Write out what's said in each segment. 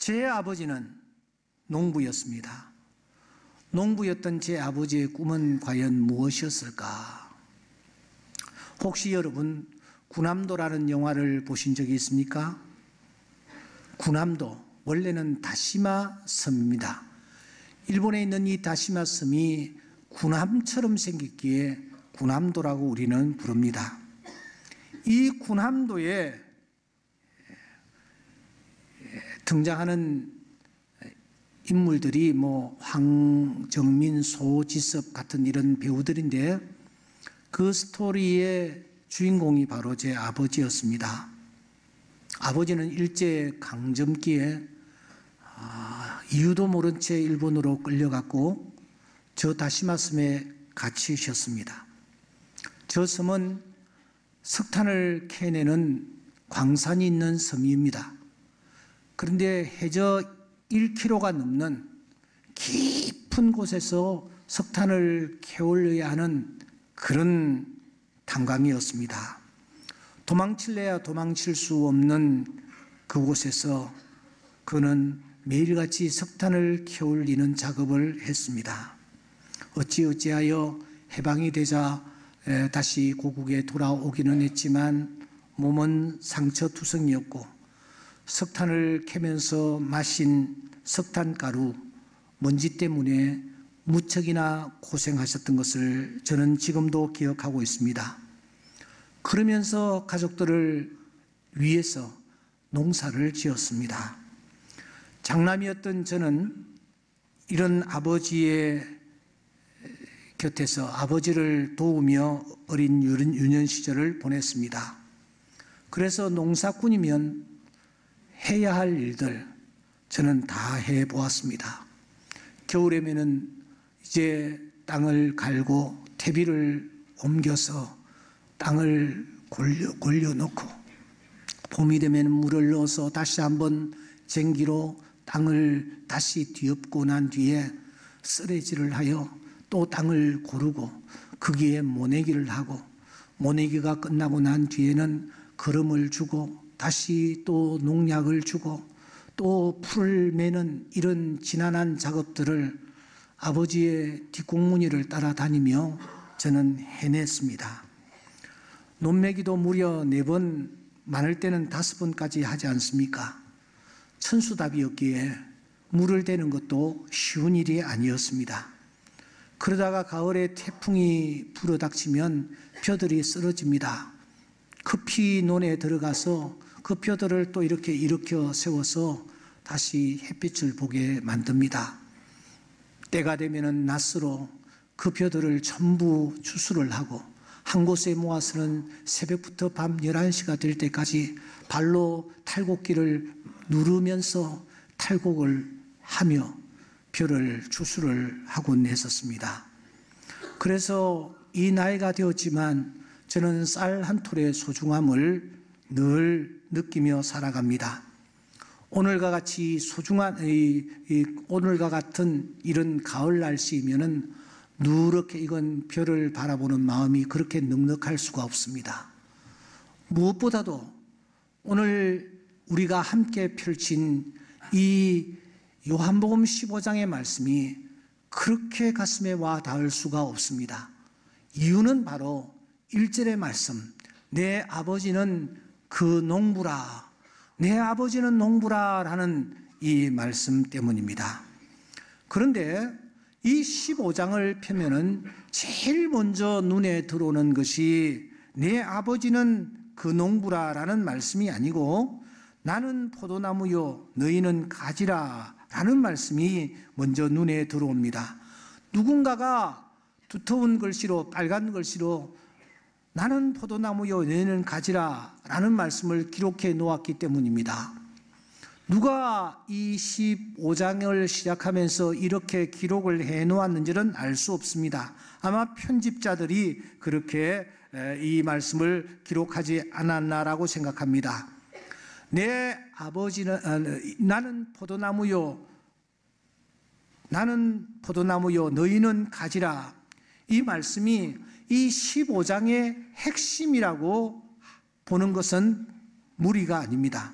제 아버지는 농부였습니다. 농부였던 제 아버지의 꿈은 과연 무엇이었을까? 혹시 여러분 군함도라는 영화를 보신 적이 있습니까? 군함도, 원래는 다시마 섬입니다. 일본에 있는 이 다시마 섬이 군함처럼 생겼기에 군함도라고 우리는 부릅니다. 이 군함도에 등장하는 인물들이 황정민, 소지섭 같은 이런 배우들인데 그 스토리의 주인공이 바로 제 아버지였습니다. 아버지는 일제강점기에 이유도 모른 채 일본으로 끌려갔고 저 다시마 섬에 갇히셨습니다. 저 섬은 석탄을 캐내는 광산이 있는 섬입니다. 그런데 해저 1km가 넘는 깊은 곳에서 석탄을 캐올려야 하는 그런 탄광이었습니다. 도망칠래야 도망칠 수 없는 그곳에서 그는 매일같이 석탄을 캐올리는 작업을 했습니다. 어찌어찌하여 해방이 되자 다시 고국에 돌아오기는 했지만 몸은 상처투성이었고 석탄을 캐면서 마신 석탄가루, 먼지 때문에 무척이나 고생하셨던 것을 저는 지금도 기억하고 있습니다. 그러면서 가족들을 위해서 농사를 지었습니다. 장남이었던 저는 이런 아버지의 곁에서 아버지를 도우며 어린 유년 시절을 보냈습니다. 그래서 농사꾼이면 해야 할 일들 저는 다 해보았습니다. 겨울에는 이제 땅을 갈고 퇴비를 옮겨서 땅을 골려놓고 봄이 되면 물을 넣어서 다시 한번 쟁기로 땅을 다시 뒤엎고 난 뒤에 쓰레질을 하여 또 땅을 고르고 거기에 모내기를 하고 모내기가 끝나고 난 뒤에는 거름을 주고 다시 또 농약을 주고 또 풀을 매는 이런 지난한 작업들을 아버지의 뒷공무니를 따라다니며 저는 해냈습니다. 논매기도 무려 4번, 많을 때는 5번까지 하지 않습니까? 천수답이었기에 물을 대는 것도 쉬운 일이 아니었습니다. 그러다가 가을에 태풍이 불어닥치면 벼들이 쓰러집니다. 급히 논에 들어가서 그 벼들을 또 이렇게 일으켜 세워서 다시 햇빛을 보게 만듭니다. 때가 되면 낫으로 그 벼들을 전부 추수를 하고 한 곳에 모아서는 새벽부터 밤 11시가 될 때까지 발로 탈곡기를 누르면서 탈곡을 하며 벼를 추수를 하곤 했었습니다. 그래서 이 나이가 되었지만 저는 쌀 한 톨의 소중함을 늘 느끼며 살아갑니다. 오늘과 같이 오늘과 같은 이런 가을 날씨이면은 누렇게 익은 벼를 바라보는 마음이 그렇게 넉넉할 수가 없습니다. 무엇보다도 오늘 우리가 함께 펼친 이 요한복음 15장의 말씀이 그렇게 가슴에 와 닿을 수가 없습니다. 이유는 바로 1절의 말씀, 내 아버지는 그 농부라, 내 아버지는 농부라 라는 이 말씀 때문입니다. 그런데 이 15장을 펴면은 제일 먼저 눈에 들어오는 것이 내 아버지는 그 농부라 라는 말씀이 아니고 나는 포도나무요 너희는 가지라 라는 말씀이 먼저 눈에 들어옵니다. 누군가가 두터운 글씨로, 빨간 글씨로 나는 포도나무요 너희는 가지라 라는 말씀을 기록해 놓았기 때문입니다. 누가 이 15장을 시작하면서 이렇게 기록을 해 놓았는지는 알 수 없습니다. 아마 편집자들이 그렇게 이 말씀을 기록하지 않았나라고 생각합니다. 내 아버지는 나는 포도나무요 너희는 가지라, 이 말씀이 이 15장의 핵심이라고 보는 것은 무리가 아닙니다.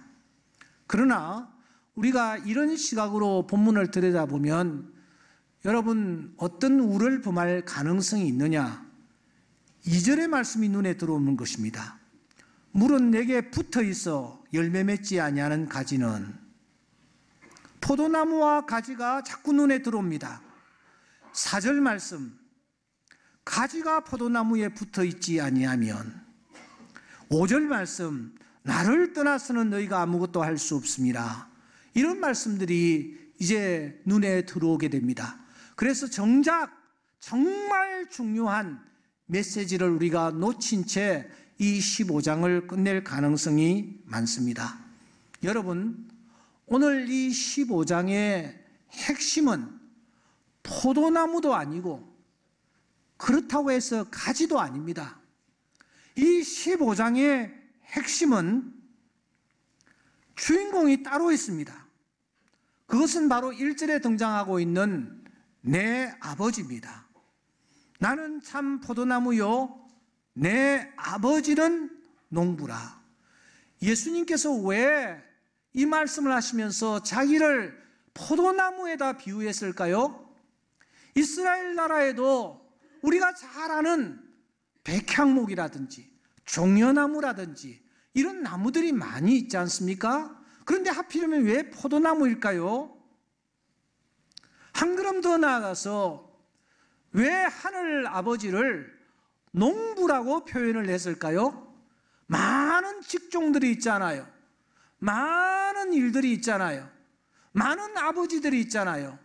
그러나 우리가 이런 시각으로 본문을 들여다보면 여러분 어떤 우를 범할 가능성이 있느냐? 2절의 말씀이 눈에 들어오는 것입니다. 물은 내게 붙어 있어 열매 맺지 아니하는 가지는, 포도나무와 가지가 자꾸 눈에 들어옵니다. 4절 말씀, 가지가 포도나무에 붙어 있지 아니하면, 5절 말씀, 나를 떠나서는 너희가 아무것도 할 수 없습니다. 이런 말씀들이 이제 눈에 들어오게 됩니다. 그래서 정작 정말 중요한 메시지를 우리가 놓친 채 이 15장을 끝낼 가능성이 많습니다. 여러분, 오늘 이 15장의 핵심은 포도나무도 아니고 그렇다고 해서 가지도 아닙니다. 이 15장의 핵심은 주인공이 따로 있습니다. 그것은 바로 1절에 등장하고 있는 내 아버지입니다. 나는 참 포도나무요, 내 아버지는 농부라. 예수님께서 왜 이 말씀을 하시면서 자기를 포도나무에다 비유했을까요? 이스라엘 나라에도 우리가 잘 아는 백향목이라든지 종려나무라든지 이런 나무들이 많이 있지 않습니까? 그런데 하필이면 왜 포도나무일까요? 한 걸음 더 나아가서 왜 하늘 아버지를 농부라고 표현을 했을까요? 많은 직종들이 있잖아요. 많은 일들이 있잖아요. 많은 아버지들이 있잖아요.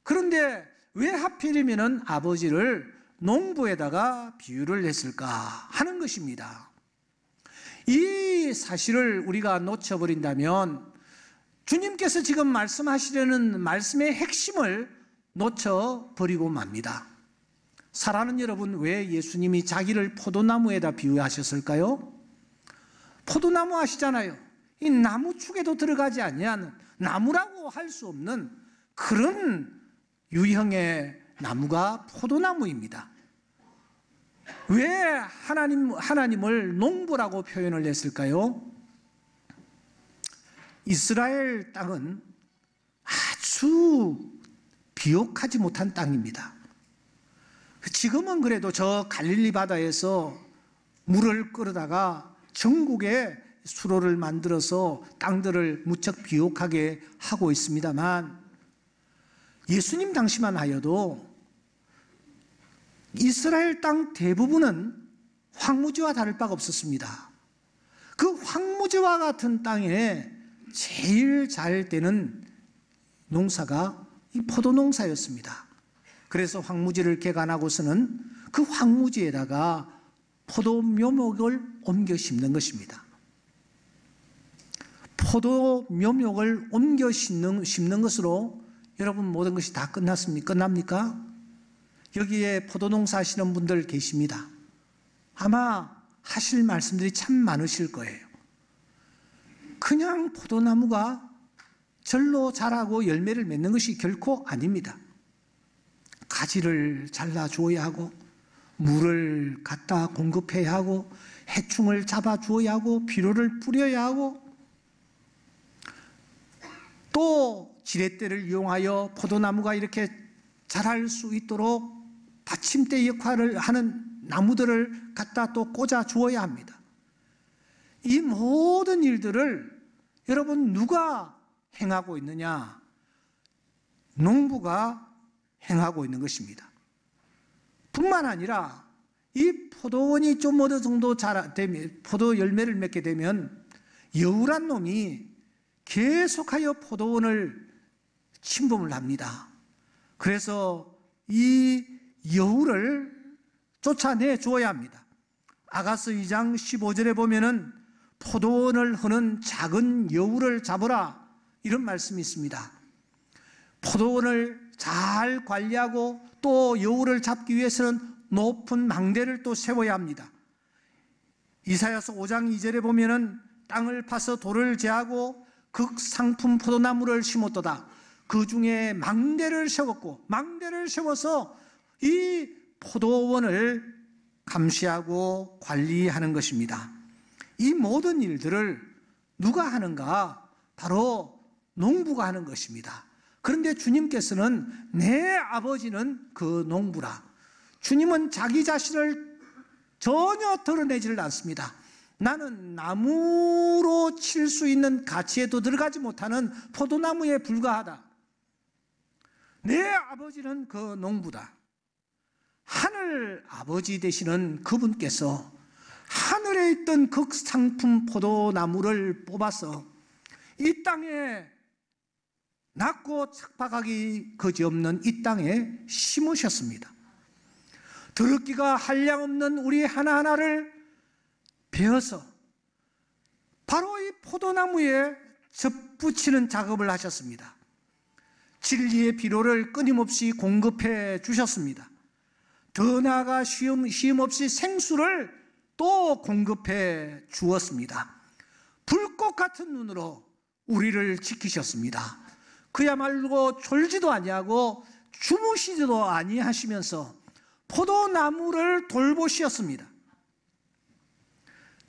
그런데 왜 하필이면 아버지를 농부에다가 비유를 했을까 하는 것입니다. 이 사실을 우리가 놓쳐버린다면 주님께서 지금 말씀하시려는 말씀의 핵심을 놓쳐버리고 맙니다. 사랑하는 여러분, 왜 예수님이 자기를 포도나무에다 비유하셨을까요? 포도나무 아시잖아요. 이 나무축에도 들어가지 아니하는, 나무라고 할 수 없는 그런 유형의 나무가 포도나무입니다. 왜 하나님을 농부라고 표현을 했을까요? 이스라엘 땅은 아주 비옥하지 못한 땅입니다. 지금은 그래도 저 갈릴리 바다에서 물을 끌어다가 전국에 수로를 만들어서 땅들을 무척 비옥하게 하고 있습니다만, 예수님 당시만 하여도 이스라엘 땅 대부분은 황무지와 다를 바가 없었습니다. 그 황무지와 같은 땅에 제일 잘 되는 농사가 이 포도 농사였습니다. 그래서 황무지를 개간하고서는 그 황무지에다가 포도 묘목을 옮겨 심는 것입니다. 포도 묘목을 옮겨 심는 것으로 여러분 모든 것이 다 끝납니까? 여기에 포도 농사 하시는 분들 계십니다. 아마 하실 말씀들이 참 많으실 거예요. 그냥 포도나무가 절로 자라고 열매를 맺는 것이 결코 아닙니다. 가지를 잘라주어야 하고, 물을 갖다 공급해야 하고, 해충을 잡아주어야 하고, 비료를 뿌려야 하고, 또 지렛대를 이용하여 포도나무가 이렇게 자랄 수 있도록 받침대 역할을 하는 나무들을 갖다 또 꽂아 주어야 합니다. 이 모든 일들을 여러분 누가 행하고 있느냐? 농부가 행하고 있는 것입니다. 뿐만 아니라 이 포도원이 좀 어느 정도 자라되면, 포도 열매를 맺게 되면 여우란 놈이 계속하여 포도원을 침범을 합니다. 그래서 이 여우를 쫓아내 주어야 합니다. 아가서 2장 15절에 보면은 포도원을 허는 작은 여우를 잡으라, 이런 말씀이 있습니다. 포도원을 잘 관리하고 또 여우를 잡기 위해서는 높은 망대를 또 세워야 합니다. 이사야서 5장 2절에 보면은 땅을 파서 돌을 제하고 극상품 포도나무를 심었도다. 그 중에 망대를 세웠고, 망대를 세워서 이 포도원을 감시하고 관리하는 것입니다. 이 모든 일들을 누가 하는가? 바로 농부가 하는 것입니다. 그런데 주님께서는 내 아버지는 그 농부라. 주님은 자기 자신을 전혀 드러내지를 않습니다. 나는 나무로 칠 수 있는 가치에도 들어가지 못하는 포도나무에 불과하다. 내 아버지는 그 농부다. 하늘 아버지 되시는 그분께서 하늘에 있던 극상품 포도나무를 뽑아서 이 땅에 낮고 척박하기 그지없는 이 땅에 심으셨습니다. 더럽기가 한량없는 우리 하나하나를 베어서 바로 이 포도나무에 접붙이는 작업을 하셨습니다. 진리의 비료를 끊임없이 공급해 주셨습니다. 더 나아가 쉼없이 생수를 또 공급해 주었습니다. 불꽃 같은 눈으로 우리를 지키셨습니다. 그야말로 졸지도 아니하고 주무시지도 아니하시면서 포도나무를 돌보셨습니다.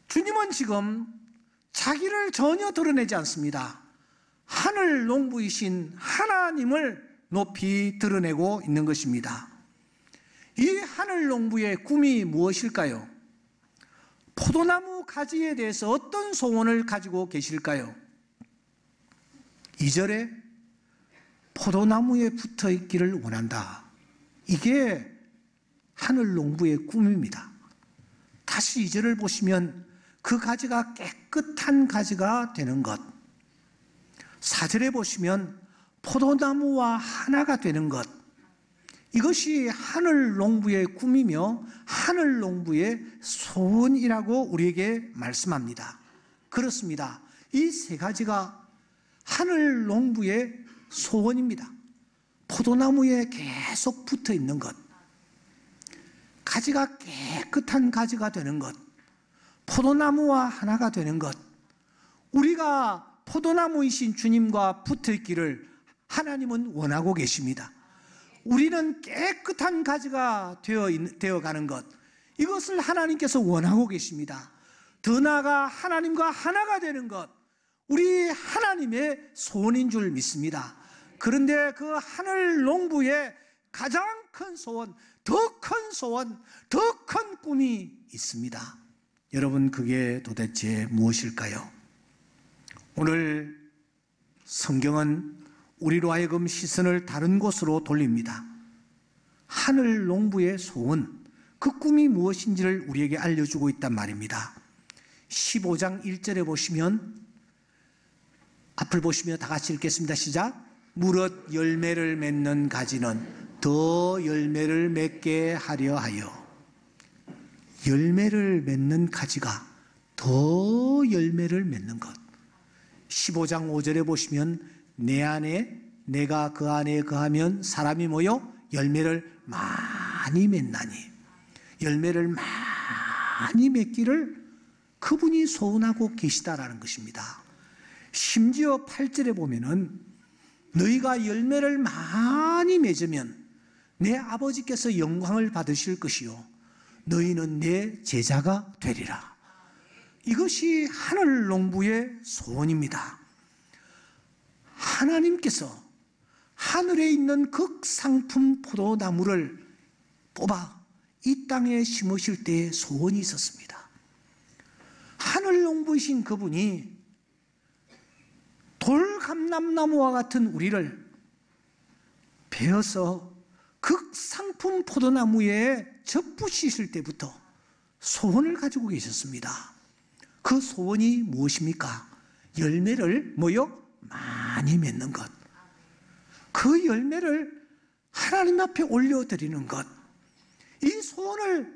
주님은 지금 자기를 전혀 드러내지 않습니다. 하늘 농부이신 하나님을 높이 드러내고 있는 것입니다. 이 하늘 농부의 꿈이 무엇일까요? 포도나무 가지에 대해서 어떤 소원을 가지고 계실까요? 2절에 포도나무에 붙어 있기를 원한다. 이게 하늘 농부의 꿈입니다. 다시 2절을 보시면 그 가지가 깨끗한 가지가 되는 것. 4절에 보시면 포도나무와 하나가 되는 것. 이것이 하늘 농부의 꿈이며 하늘 농부의 소원이라고 우리에게 말씀합니다. 그렇습니다. 이 세 가지가 하늘 농부의 소원입니다. 포도나무에 계속 붙어 있는 것, 가지가 깨끗한 가지가 되는 것, 포도나무와 하나가 되는 것. 우리가 포도나무이신 주님과 붙어 있기를 하나님은 원하고 계십니다. 우리는 깨끗한 가지가 되어가는 것, 이것을 하나님께서 원하고 계십니다. 더 나아가 하나님과 하나가 되는 것, 우리 하나님의 소원인 줄 믿습니다. 그런데 그 하늘 농부의 가장 큰 소원, 더 큰 소원, 더 큰 꿈이 있습니다. 여러분, 그게 도대체 무엇일까요? 오늘 성경은 우리로 하여금 시선을 다른 곳으로 돌립니다. 하늘 농부의 소원, 그 꿈이 무엇인지를 우리에게 알려주고 있단 말입니다. 15장 1절에 보시면, 앞을 보시면 다 같이 읽겠습니다. 시작. 무릇 열매를 맺는 가지는 더 열매를 맺게 하려 하여. 열매를 맺는 가지가 더 열매를 맺는 것. 15장 5절에 보시면 내 안에 내가 그 안에 거하면 사람이 모여 열매를 많이 맺나니, 열매를 많이 맺기를 그분이 소원하고 계시다라는 것입니다. 심지어 8절에 보면은 너희가 열매를 많이 맺으면 내 아버지께서 영광을 받으실 것이요 너희는 내 제자가 되리라. 이것이 하늘 농부의 소원입니다. 하나님께서 하늘에 있는 극상품 포도나무를 뽑아 이 땅에 심으실 때의 소원이 있었습니다. 하늘 농부이신 그분이 돌감람나무와 같은 우리를 베어서 극상품 포도나무에 접붙이실 때부터 소원을 가지고 계셨습니다. 그 소원이 무엇입니까? 열매를 많이 맺는 것. 그 열매를 하나님 앞에 올려드리는 것. 이 소원을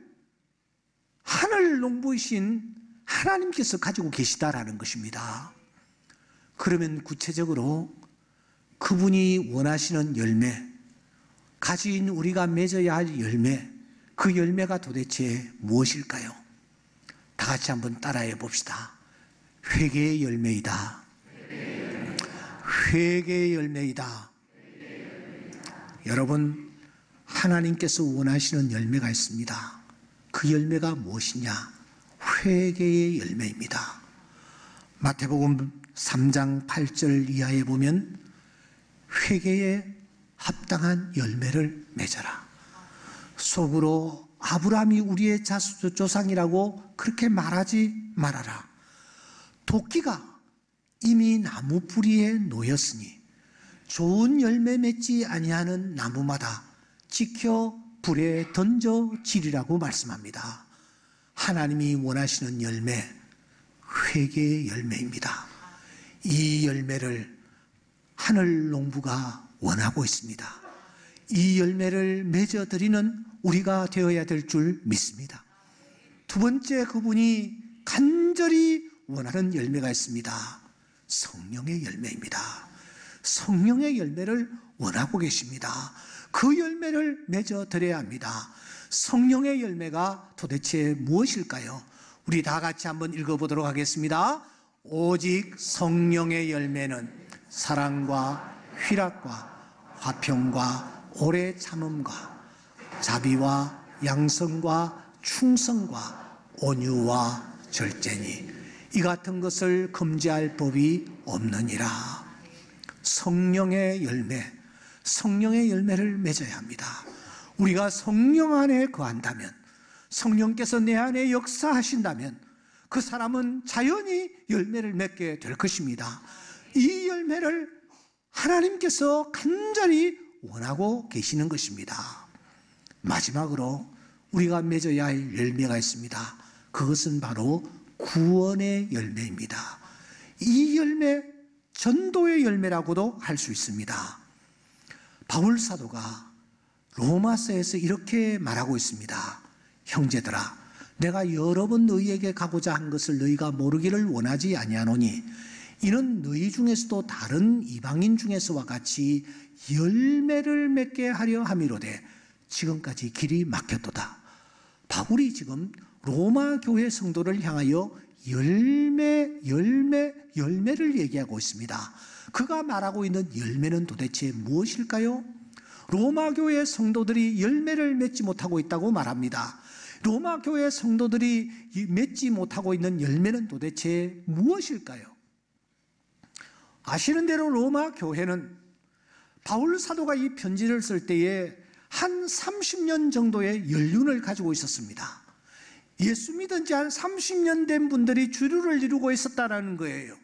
하늘 농부이신 하나님께서 가지고 계시다라는 것입니다. 그러면 구체적으로 그분이 원하시는 열매, 가지인 우리가 맺어야 할 열매, 그 열매가 도대체 무엇일까요? 다 같이 한번 따라해 봅시다. 회개의 열매이다. 회개의 열매이다. 여러분, 하나님께서 원하시는 열매가 있습니다. 그 열매가 무엇이냐? 회개의 열매입니다. 마태복음 3장 8절 이하에 보면 회개에 합당한 열매를 맺어라. 속으로 아브라함이 우리의 조상이라고 그렇게 말하지 말아라. 도끼가 이미 나무 뿌리에 놓였으니 좋은 열매 맺지 아니하는 나무마다 지켜 불에 던져지리라고 말씀합니다. 하나님이 원하시는 열매, 회개의 열매입니다. 이 열매를 하늘 농부가 원하고 있습니다. 이 열매를 맺어드리는 우리가 되어야 될 줄 믿습니다. 두 번째, 그분이 간절히 원하는 열매가 있습니다. 성령의 열매입니다. 성령의 열매를 원하고 계십니다. 그 열매를 맺어드려야 합니다. 성령의 열매가 도대체 무엇일까요? 우리 다 같이 한번 읽어보도록 하겠습니다. 오직 성령의 열매는 사랑과 희락과 화평과 오래 참음과 자비와 양성과 충성과 온유와 절제니 이 같은 것을 금지할 법이 없느니라. 성령의 열매, 성령의 열매를 맺어야 합니다. 우리가 성령 안에 거한다면, 성령께서 내 안에 역사하신다면 그 사람은 자연히 열매를 맺게 될 것입니다. 이 열매를 하나님께서 간절히 원하고 계시는 것입니다. 마지막으로 우리가 맺어야 할 열매가 있습니다. 그것은 바로 구원의 열매입니다. 이 열매, 전도의 열매라고도 할 수 있습니다. 바울 사도가 로마서에서 이렇게 말하고 있습니다. 형제들아, 내가 여러 번 너희에게 가고자 한 것을 너희가 모르기를 원하지 아니하노니 이는 너희 중에서도 다른 이방인 중에서와 같이 열매를 맺게 하려 함이로되 지금까지 길이 막혔도다. 바울이 지금 로마 교회 성도를 향하여 열매를 얘기하고 있습니다. 그가 말하고 있는 열매는 도대체 무엇일까요? 로마 교회 성도들이 열매를 맺지 못하고 있다고 말합니다. 로마 교회 성도들이 맺지 못하고 있는 열매는 도대체 무엇일까요? 아시는 대로 로마 교회는 바울 사도가 이 편지를 쓸 때에 한 30년 정도의 연륜을 가지고 있었습니다. 예수 믿은 지 한 30년 된 분들이 주류를 이루고 있었다는 거예요.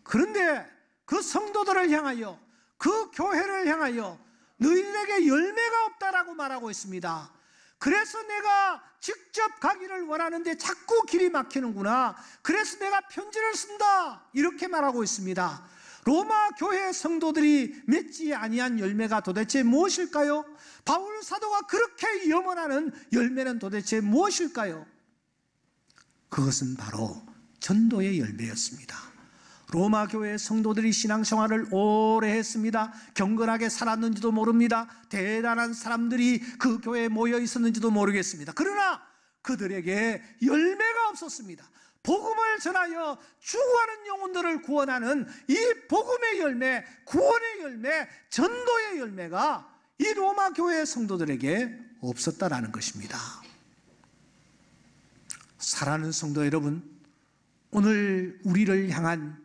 그런데 그 성도들을 향하여, 그 교회를 향하여 너희에게 열매가 없다라고 말하고 있습니다. 그래서 내가 직접 가기를 원하는데 자꾸 길이 막히는구나. 그래서 내가 편지를 쓴다. 이렇게 말하고 있습니다. 로마 교회 성도들이 맺지 아니한 열매가 도대체 무엇일까요? 바울 사도가 그렇게 염원하는 열매는 도대체 무엇일까요? 그것은 바로 전도의 열매였습니다. 로마 교회 성도들이 신앙생활을 오래 했습니다. 경건하게 살았는지도 모릅니다. 대단한 사람들이 그 교회에 모여 있었는지도 모르겠습니다. 그러나 그들에게 열매가 없었습니다. 복음을 전하여 죽어가는 영혼들을 구원하는 이 복음의 열매, 구원의 열매, 전도의 열매가 이 로마 교회 성도들에게 없었다라는 것입니다. 사랑하는 성도 여러분, 오늘 우리를 향한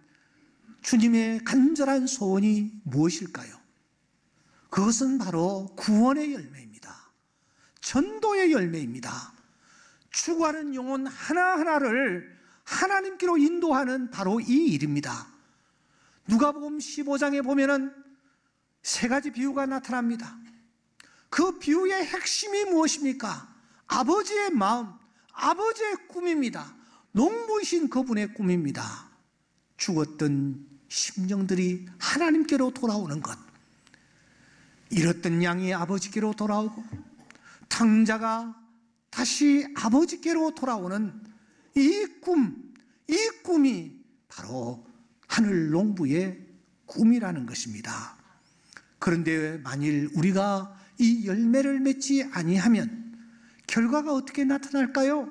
주님의 간절한 소원이 무엇일까요? 그것은 바로 구원의 열매입니다. 전도의 열매입니다. 추구하는 영혼 하나하나를 하나님께로 인도하는 바로 이 일입니다. 누가복음 15장에 보면은 세 가지 비유가 나타납니다. 그 비유의 핵심이 무엇입니까? 아버지의 마음, 아버지의 꿈입니다. 농부이신 그분의 꿈입니다. 죽었던 심령들이 하나님께로 돌아오는 것, 잃었던 양이 아버지께로 돌아오고 탕자가 다시 아버지께로 돌아오는 이 꿈이 바로 하늘 농부의 꿈이라는 것입니다. 그런데 만일 우리가 이 열매를 맺지 아니하면 결과가 어떻게 나타날까요?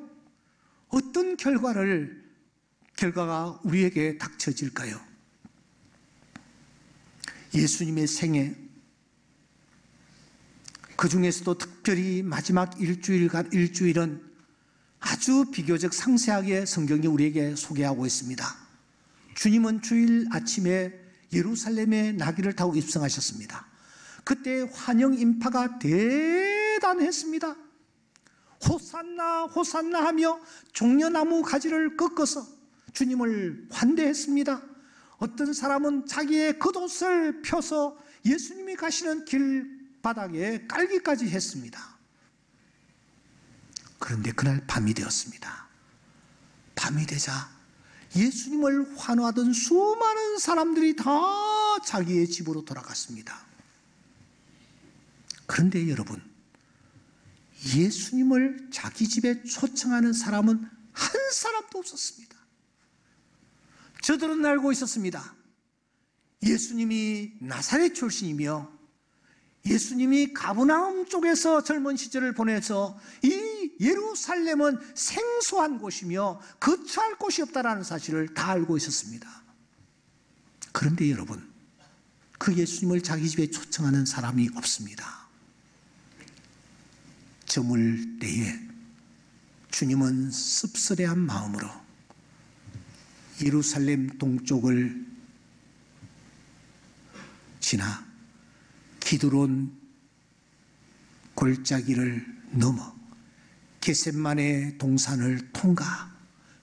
어떤 결과가 우리에게 닥쳐질까요? 예수님의 생애, 그 중에서도 특별히 마지막 일주일은 아주 비교적 상세하게 성경이 우리에게 소개하고 있습니다. 주님은 주일 아침에 예루살렘에 나귀를 타고 입성하셨습니다. 그때 환영 인파가 대단했습니다. 호산나 호산나 하며 종려나무 가지를 꺾어서 주님을 환대했습니다. 어떤 사람은 자기의 겉옷을 펴서 예수님이 가시는 길바닥에 깔기까지 했습니다. 그런데 그날 밤이 되었습니다. 밤이 되자 예수님을 환호하던 수많은 사람들이 다 자기의 집으로 돌아갔습니다. 그런데 여러분, 예수님을 자기 집에 초청하는 사람은 한 사람도 없었습니다. 저들은 알고 있었습니다. 예수님이 나사렛 출신이며 예수님이 가버나움 쪽에서 젊은 시절을 보내서 이 예루살렘은 생소한 곳이며 거처할 곳이 없다는 사실을 다 알고 있었습니다. 그런데 여러분, 그 예수님을 자기 집에 초청하는 사람이 없습니다. 저물 때에 주님은 씁쓸해한 마음으로 예루살렘 동쪽을 지나 기드론 골짜기를 넘어 겟셋마네 동산을 통과,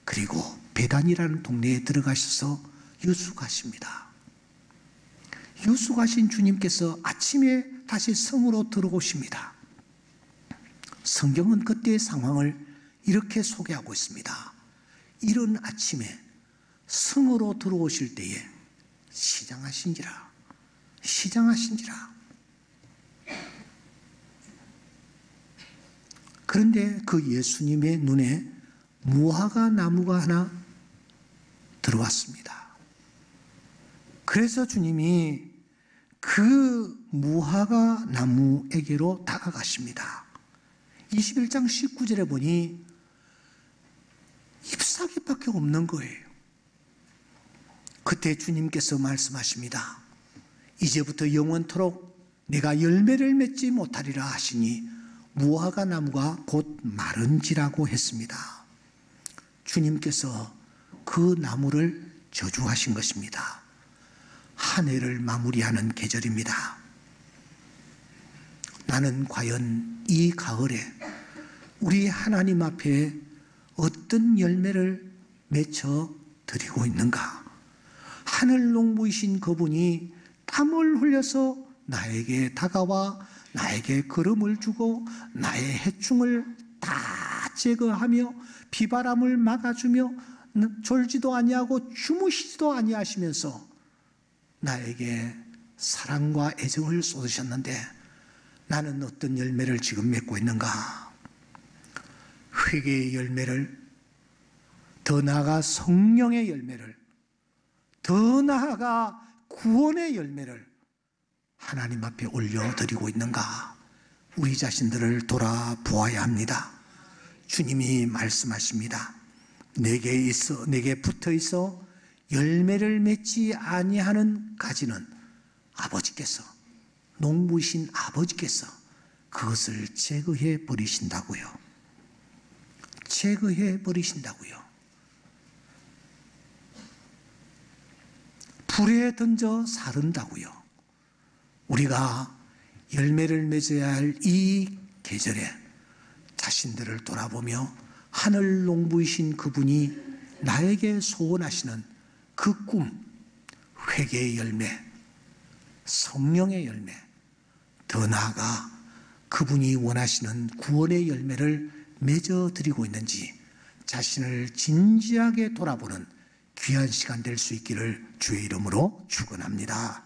그리고 베단이라는 동네에 들어가셔서 유숙하십니다. 유숙하신 주님께서 아침에 다시 성으로 들어오십니다. 성경은 그때의 상황을 이렇게 소개하고 있습니다. 이른 아침에 성으로 들어오실 때에 시장하신지라. 그런데 그 예수님의 눈에 무화과 나무가 하나 들어왔습니다. 그래서 주님이 그 무화과 나무에게로 다가가십니다. 21장 19절에 보니 잎사귀밖에 없는 거예요. 그때 주님께서 말씀하십니다. 이제부터 영원토록 내가 열매를 맺지 못하리라 하시니 무화과 나무가 곧 마른지라고 했습니다. 주님께서 그 나무를 저주하신 것입니다. 한 해를 마무리하는 계절입니다. 나는 과연 이 가을에 우리 하나님 앞에 어떤 열매를 맺혀 드리고 있는가? 하늘 농부이신 그분이 땀을 흘려서 나에게 다가와 나에게 걸음을 주고 나의 해충을 다 제거하며 비바람을 막아주며 졸지도 아니하고 주무시지도 아니하시면서 나에게 사랑과 애정을 쏟으셨는데 나는 어떤 열매를 지금 맺고 있는가? 회개의 열매를, 더 나아가 성령의 열매를, 더 나아가 구원의 열매를 하나님 앞에 올려드리고 있는가? 우리 자신들을 돌아보아야 합니다. 주님이 말씀하십니다. 내게 붙어 있어 열매를 맺지 아니하는 가지는 아버지께서, 농부이신 아버지께서 그것을 제거해 버리신다고요. 제거해 버리신다고요. 불에 던져 사른다고요. 우리가 열매를 맺어야 할 이 계절에 자신들을 돌아보며 하늘 농부이신 그분이 나에게 소원하시는 그 꿈, 회개의 열매, 성령의 열매, 더 나아가 그분이 원하시는 구원의 열매를 맺어드리고 있는지 자신을 진지하게 돌아보는 귀한 시간 될 수 있기를 주의 이름으로 축원합니다.